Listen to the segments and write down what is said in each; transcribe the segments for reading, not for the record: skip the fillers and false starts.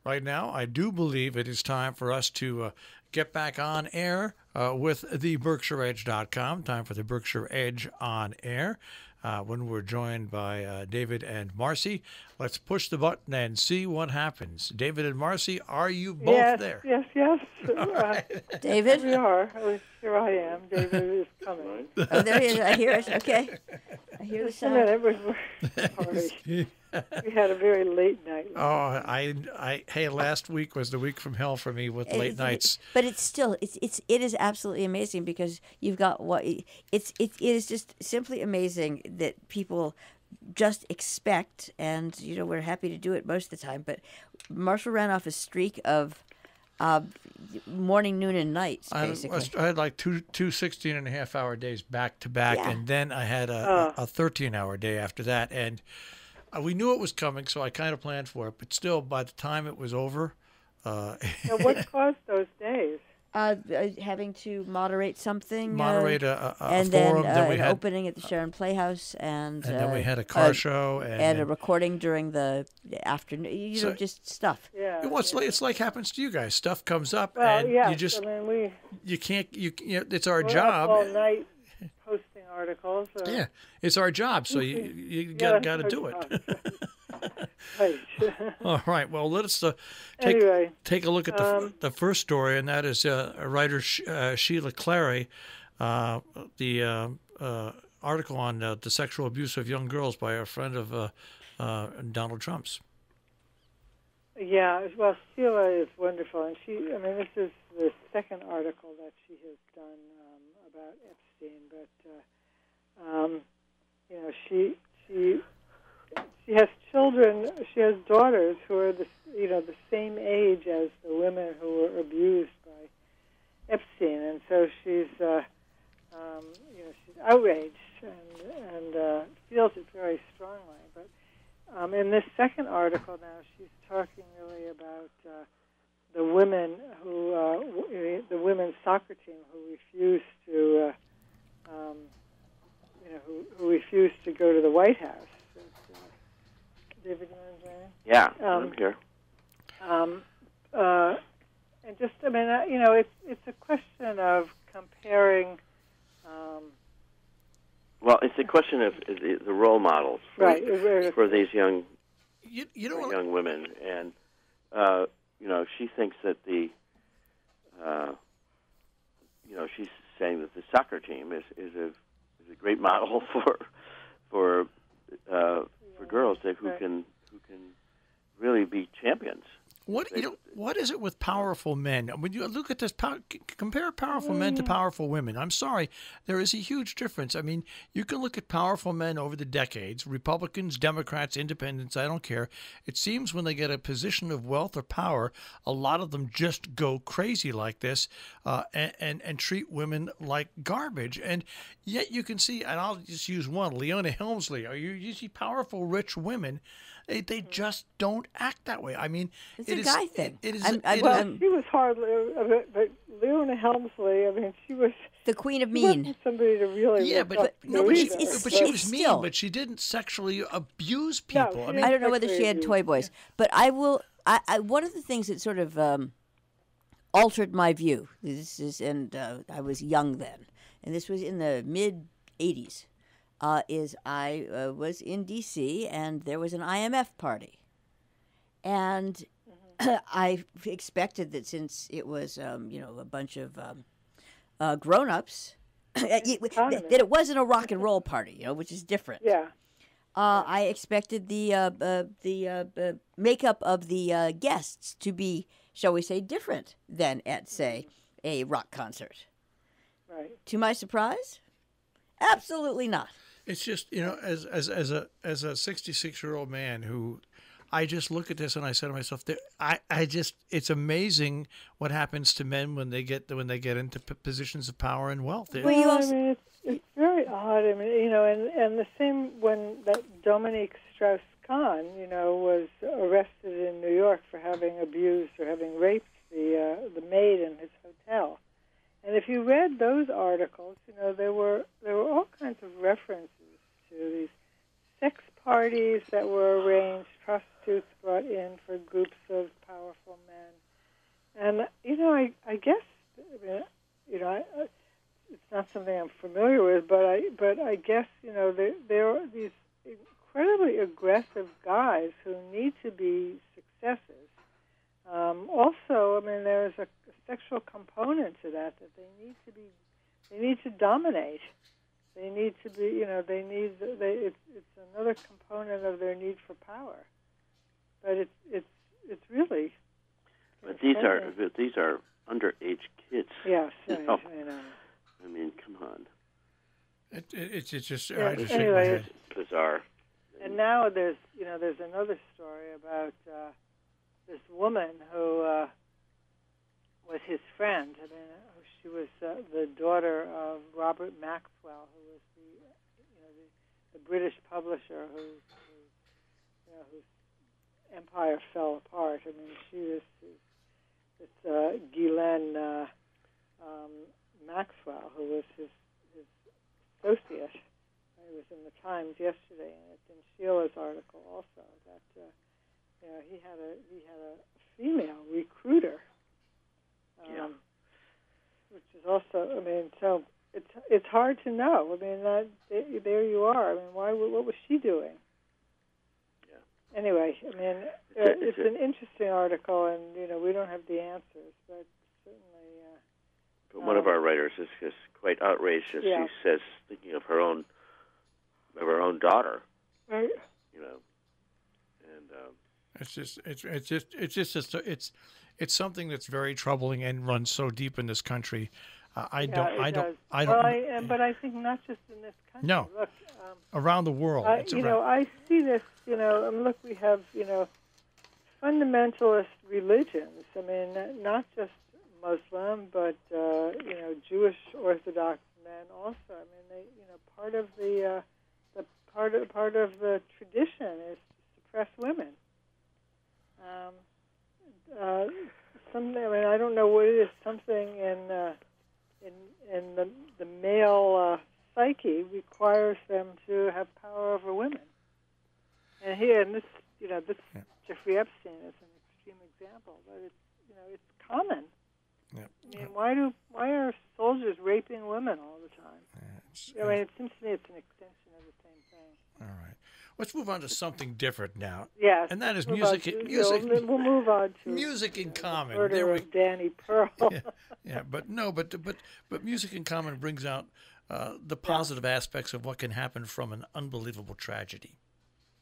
right now, I do believe it is time for us to get back on air with the BerkshireEdge.com. Time for the Berkshire Edge on air. When we're joined by David and Marcy. Let's push the button and see what happens. David and Marcy, are you both there? Yes. David? We are. At least here I am. David is coming. Oh, there he is. I hear it. Okay. I hear the sound. It was sorry. We had a very late night. Hey, last week was the week from hell for me with late nights. But it's still, it is absolutely amazing because you've got it is just simply amazing that people just expect, and we're happy to do it most of the time. But Marshall ran off a streak of morning, noon, and nights, basically. I had like two 16-and-a-half-hour days back to back, and then I had a 13-hour day after that, and we knew it was coming, so I kind of planned for it. But still, by the time it was over, now, what caused those days? Having to moderate something, moderate a and forum. Then we an had opening at the Sharon Playhouse, and then we had a car show, and a recording during the afternoon. Just stuff. Yeah. It's like happens to you guys. Stuff comes up, well, and yes, you just you can't. It's our we're job. Up all night posting articles. Yeah, it's our job, so you got to do it. Right. All right. Well, let's take a look at the first story, and that is writer Sheila Clary, the article on the sexual abuse of young girls by a friend of Donald Trump's. Yeah. Well, Sheila is wonderful, and this is the second article that she has done about Epstein, but she has children. She has daughters who are the same age as the women who were abused by Epstein, and so she's outraged and feels it very strongly. But in this second article now, she's talking really about the women the women's soccer team who refused to who refused to go to the White House. David, you want to join in? Yeah, I'm here. And just, it's a question of comparing. Well, it's a question of the role models for these young young women, and she thinks that she's saying that the soccer team is a great model for girls who can really be champions. What is it with powerful men? When you look at this, compare powerful men to powerful women. I'm sorry, there is a huge difference. I mean, you can look at powerful men over the decades, Republicans, Democrats, Independents, I don't care. It seems when they get a position of wealth or power, a lot of them just go crazy like this and treat women like garbage. And yet you can see, and I'll just use one, Leona Helmsley. You see powerful, rich women. They just don't act that way. I mean, it's a guy thing. She was hardly, but Leona Helmsley. She was the queen of mean. Wasn't somebody to really. Yeah, but she was mean. But she didn't sexually abuse people. No, I don't know whether she had toy boys, but I will. One of the things that sort of altered my view. I was young then, and this was in the mid-'80s. I was in D.C. and there was an IMF party, and I expected that since it was a bunch of grown-ups, that it wasn't a rock and roll party, which is different. Yeah. I expected the makeup of the guests to be, shall we say, different than at, say, a rock concert. Right. To my surprise, absolutely not. It's just, as a 66-year-old man who, I just look at this and I say to myself, it's amazing what happens to men when they get into positions of power and wealth. It's very odd. And the same when that Dominique Strauss-Kahn, was arrested in New York for having abused or having raped the maid in his hotel. And if you read those articles, there were all kinds of references to these sex parties that were arranged, prostitutes brought in for groups of powerful something I'm familiar with, but I guess there are these incredibly aggressive guys who need to be successes. Also, I mean, there's a sexual component to that they need to dominate. They need to be, it's another component of their need for power. But it's really. But these are underage kids. Yes, I know. I mean, come on. It's just yeah, I just anyway, It's bizarre. And now there's another story about this woman who was his friend. I mean, she was the daughter of Robert Maxwell, who was the British publisher whose empire fell apart. I mean, she was this Ghislaine Maxwell, who was his associate. It was in the Times yesterday, and it's in Sheila's article also that he had a female recruiter, which is also. I mean, so it's hard to know. I mean, there you are. I mean, what was she doing? Yeah. Anyway, I mean, it's an interesting article, and we don't have the answers, but certainly. But one of our writers is just quite outraged as she says, thinking of her own daughter, right? And it's something that's very troubling and runs so deep in this country. But I think not just in this country. No, look, around the world. I see this. And look, we have fundamentalist religions. I mean, not just Muslim, but Jewish Orthodox men also. I mean, they part of the tradition is to suppress women. Something. I mean, I don't know what it is. Something in the male psyche requires them to have power over women. And this Jeffrey Epstein is an extreme example, but it's common. Yeah. I mean, why are soldiers raping women all the time? I mean, it seems to me it's an extension of the same thing. All right. Let's move on to something different now. Yes. And that is music. We'll move on to music in common. Murder of Danny Pearl. But music in common brings out the positive aspects of what can happen from an unbelievable tragedy.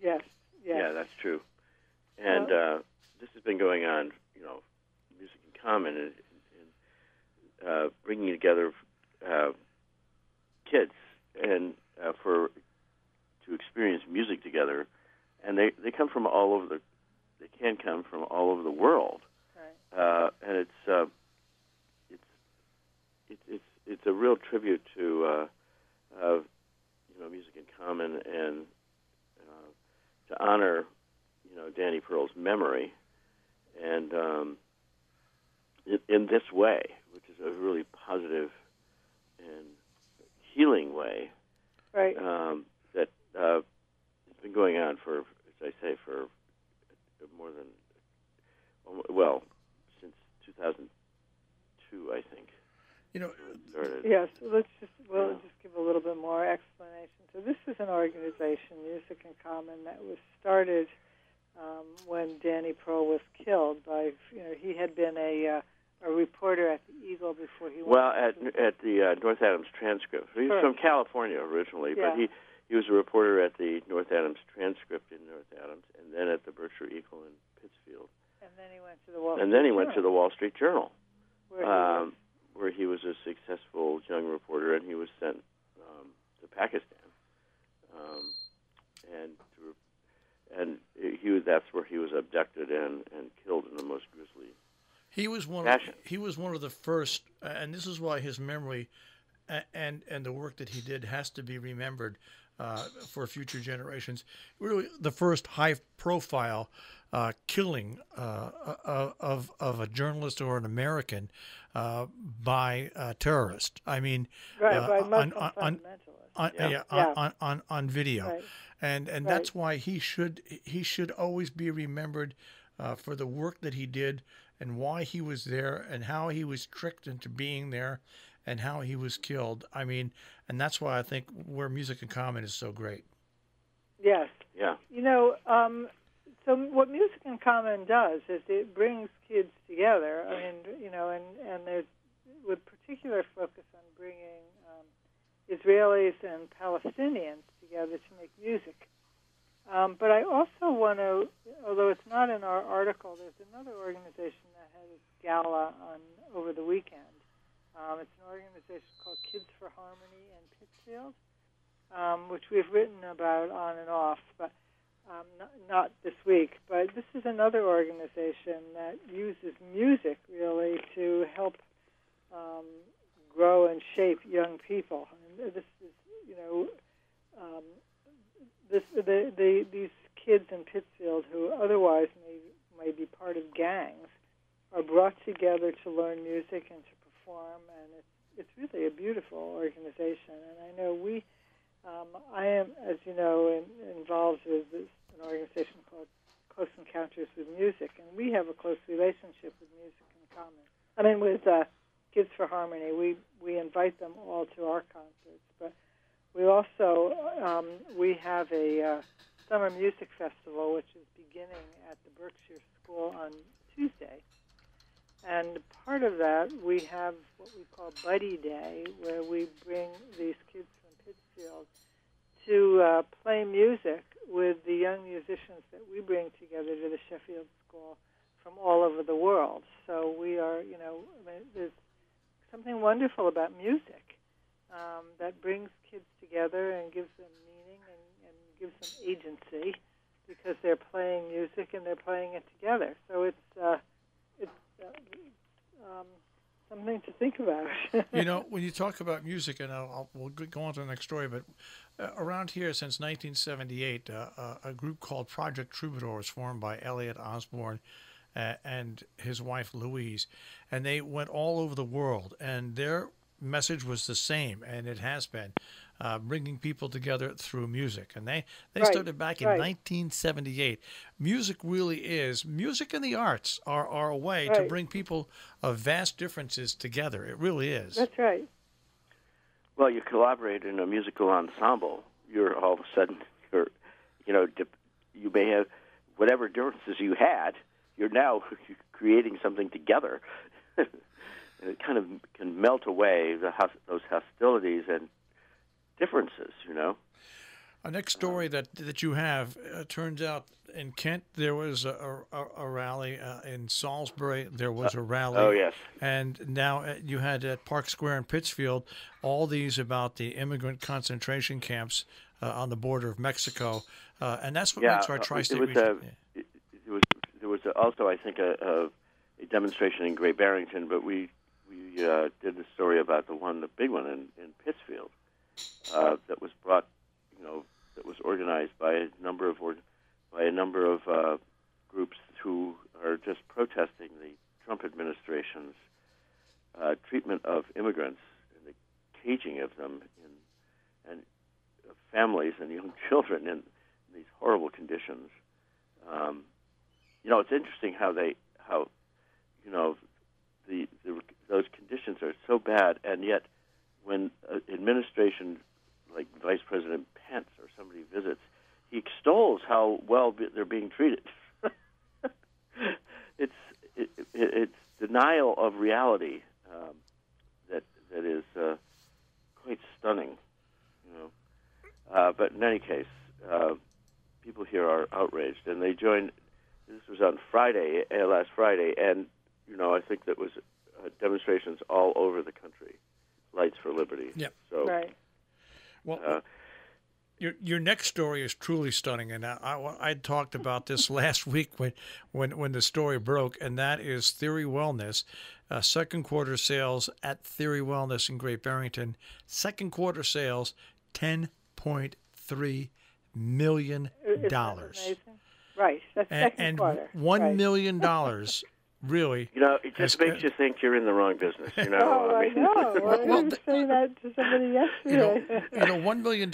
Yes. Yeah, that's true. And this has been going on, music in common and bringing together kids and to experience music together, and they come from all over they can come from all over the world, right. And it's a real tribute to music in common and to honor Danny Pearl's memory, and in this way, which is a really positive and healing way, right? That it's been going on for, as I say, for more than since 2002, I think. Yes. Let's just give a little bit more explanation. So this is an organization, Music in Common, that was started when Danny Pearl was killed by. He had been a reporter at the Eagle before he went. At the North Adams Transcript. He was from California originally, but he was a reporter at the North Adams Transcript in North Adams, and then at the Berkshire Eagle in Pittsfield. And then he went to the Wall Street Journal. Where he was a successful young reporter, and he was sent to Pakistan, that's where he was abducted and killed in the most grisly. He was one of the first, and this is why his memory and the work that he did has to be remembered for future generations. Really, the first high-profile killing of a journalist or an American by a terrorist. I mean, by Muslim fundamentalists. On video, right. and that's why he should always be remembered for the work that he did and why he was there and how he was tricked into being there, and how he was killed. I mean, and that's why I think where Music in Common is so great. Yes. Yeah. So what Music in Common does is it brings kids together. I mean, and there's with particular focus on bringing Israelis and Palestinians together to make music. But I also want to, although it's not in our article, there's another organization that had its gala over the weekend. It's an organization called Kids for Harmony in Pittsfield, which we've written about on and off, but not this week. But this is another organization that uses music really to help grow and shape young people. And this is, these kids in Pittsfield who otherwise may be part of gangs are brought together to learn music and to perform, and it's really a beautiful organization. And I know I am, as you know, involved with an organization called Close Encounters with Music, and we have a close relationship with Music in Common. I mean, with Kids for Harmony, we invite them all to our concerts, but we also we have a summer music festival which is beginning at the Berkshire School on Tuesday. And part of that, we have what we call Buddy Day, where we bring these kids from Pittsfield to play music with the young musicians that we bring together to the Sheffield School from all over the world. So we are, there's something wonderful about music that brings kids together and gives them meaning and gives them agency because they're playing music and they're playing it together. So it's something to think about. When you talk about music, and we'll go on to the next story, but around here since 1978, a group called Project Troubadour was formed by Elliot Osborne and his wife Louise, and they went all over the world, and their message was the same, and it has been bringing people together through music. And they started back in 1978. Music and the arts are a way to bring people of vast differences together. It really is. That's right. Well, you collaborate in a musical ensemble. You're all of a sudden, you may have whatever differences you had. You're now creating something together. And it kind of can melt away those hostilities and differences, A next story that you have turns out in Kent there was a rally. In Salisbury there was a rally. Oh, yes. And now you had at Park Square in Pittsfield all these about the immigrant concentration camps on the border of Mexico. And that's what makes our tri-state region. There was also, I think, a demonstration in Great Barrington, but we did a story about the big one in Pittsfield that was brought, that was organized by a number of groups who are just protesting the Trump administration's treatment of immigrants and the caging of them and families and young children in these horrible conditions. It's interesting how those conditions are so bad, and yet when administration like Vice President Pence or somebody visits, he extols how well they're being treated. It's denial of reality that is quite stunning, But in any case, people here are outraged, and they joined. This was on Friday, last Friday, and I think that was demonstrations all over the country. Lights for Liberty. Yeah. So, right. Well, your next story is truly stunning, and I talked about this last week when the story broke, and that is Theory Wellness. Second quarter sales at Theory Wellness in Great Barrington. Second quarter sales, $10.3 million. Isn't that amazing? Right. That's second quarter. $1 million. Really, it just makes you think you're in the wrong business. I know. I didn't say that to somebody yesterday. $1 million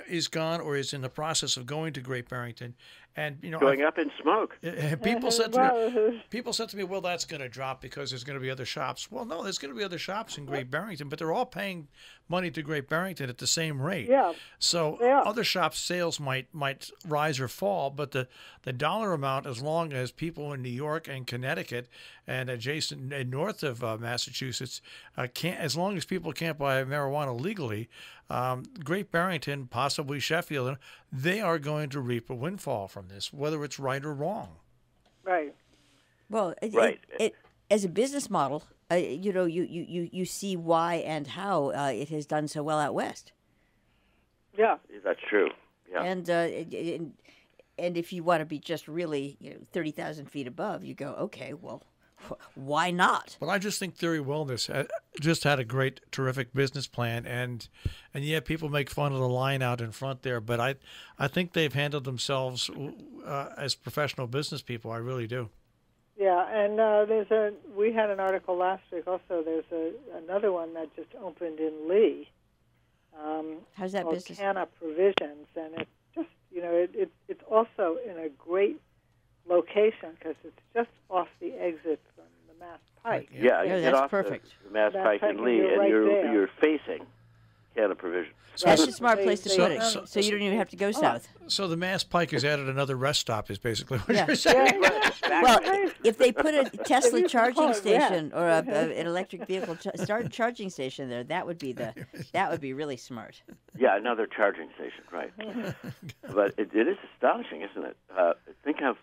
is gone or is in the process of going to Great Barrington, And going up in smoke. People said to me, well, that's going to drop because there's going to be other shops. Well, no, there's going to be other shops in Great Barrington, but they're all paying money to Great Barrington at the same rate. Yeah. So other shops' sales might rise or fall, but the dollar amount, as long as people in New York and Connecticut and adjacent and north of Massachusetts can't, as long as people can't buy marijuana legally, Great Barrington, possibly Sheffield, they are going to reap a windfall from this, whether it's right or wrong. Right. Well, it as a business model, you see why and how it has done so well out west. Yeah, that's true. Yeah. And if you want to be just really 30,000 feet above, you go, okay, well, why not? But I just think Theory Wellness just had a great, terrific business plan, and yeah, people make fun of the line out in front there, but I think they've handled themselves as professional business people. I really do. Yeah, and we had an article last week. Also, there's another one that just opened in Lee. How's that called business? Canna Provisions, and it's just it's also in a great location because it's just off the exit from the Mass Pike. Yeah, you get that's off perfect. The Mass Pike and Lee, you're and right there. you're facing Canna Provisions. That's a smart place to put it, so so you don't even have to go south. So the Mass Pike has added another rest stop, is basically what Yeah. you're saying. Well, if they put a Tesla used to call charging it station or an electric vehicle charging station there, that would be really smart. Yeah, another charging station, right? But it is astonishing, isn't it? Think of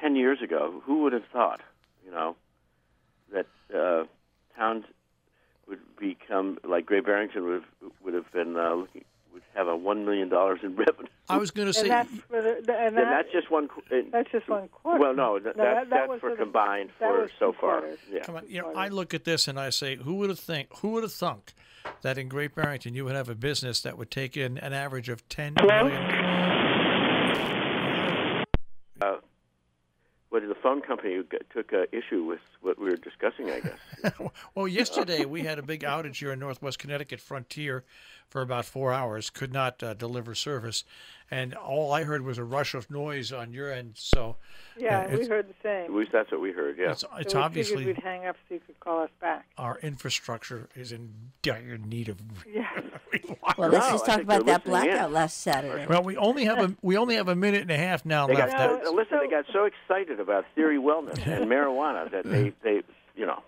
10 years ago, who would have thought, that towns would become like Great Barrington would have been would have a $1 million in revenue. I was going to say, And that's just one. That's just one quarter. Well, no, that's was for the- combined that for was so two far. quarters. Yeah. come on, I look at this and I say, who would have thunk that in Great Barrington you would have a business that would take in an average of $10 million? What the phone company took issue with what we were discussing, I guess. Well, yesterday we had a big outage here in Northwest Connecticut Frontier for about 4 hours, could not deliver service, and all I heard was a rush of noise on your end. So Yeah, we heard the same. At least that's what we heard. Yeah. it's So we figured obviously we'd hang up so you could call us back. our infrastructure is in dire need of. Yeah. Well, let's No, just I talk think about they're that listening in. blackout last Saturday. Well, we only have a minute and a half now They left. got they got so excited about Theory Wellness and marijuana that they.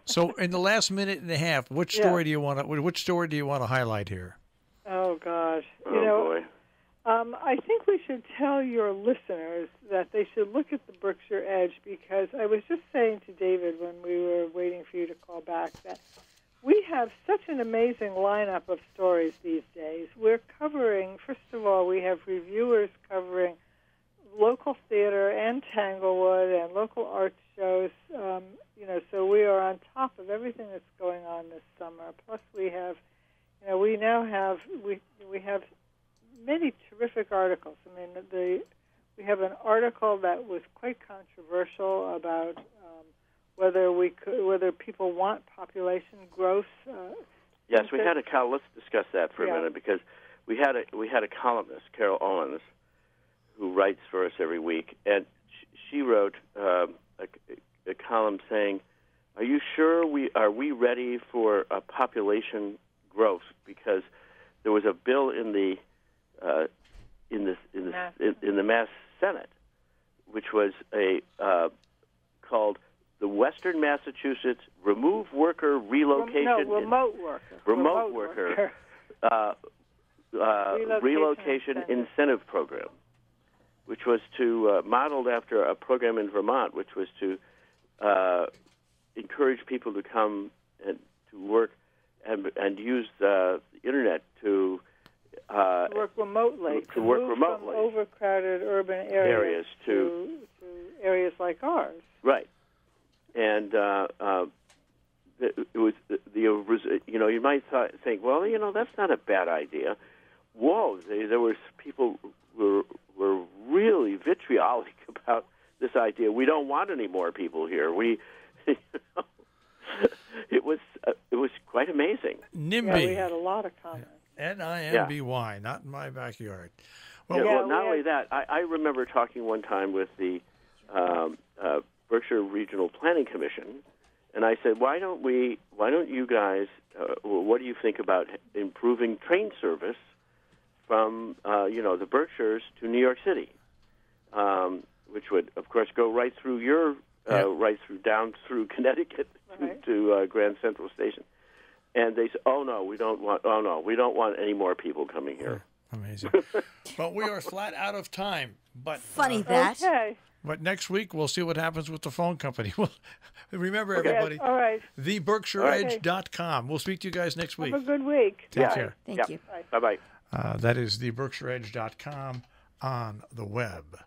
So in the last minute and a half, which story do you want to highlight here? Oh gosh. Boy. I think we should tell your listeners that they should look at the Berkshire Edge, because I was just saying to David when we were waiting for you to call back that we have such an amazing lineup of stories these days. We're covering, first of all, we have reviewers covering local theater and Tanglewood and local art shows. So we are on top of everything that's going on this summer. Plus, we have, we have many terrific articles. I mean, we have an article that was quite controversial about whether people want population growth. Yes, we had a column. Let's discuss that for a minute, because we had a columnist, Carol Owens, who writes for us every week, and she wrote a column saying, "Are you sure are we ready for a population growth?" Because there was a bill in the Mass Senate, which was called the Western Massachusetts Remove Worker Relocation Remote worker Relocation Incentive Program, which was modeled after a program in Vermont, which was to encourage people to come and to work and use the internet to work remotely. To work move remotely. From overcrowded urban areas to areas like ours. Right. And it was you might think, well, that's not a bad idea. Whoa, there was people who were really vitriolic about this idea. We don't want any more people here. It was quite amazing. NIMBY. Yeah, we had a lot of comments. NIMBY, not in my backyard. Well, well, not only that, I remember talking one time with the Berkshire Regional Planning Commission, and I said, why don't you guys, what do you think about improving train service from, the Berkshires to New York City, which would, of course, go right through down through Connecticut to Grand Central Station. And they said, "Oh no, we don't want any more people coming here." Amazing. But we are flat out of time. But Funny that. Okay. But next week we'll see what happens with the phone company. Well, remember everybody. Yes, all right. TheBerkshireEdge.com. We'll speak to you guys next week. Have a good week. Take care. Thank you. Bye bye. That is TheBerkshireEdge.com on the web.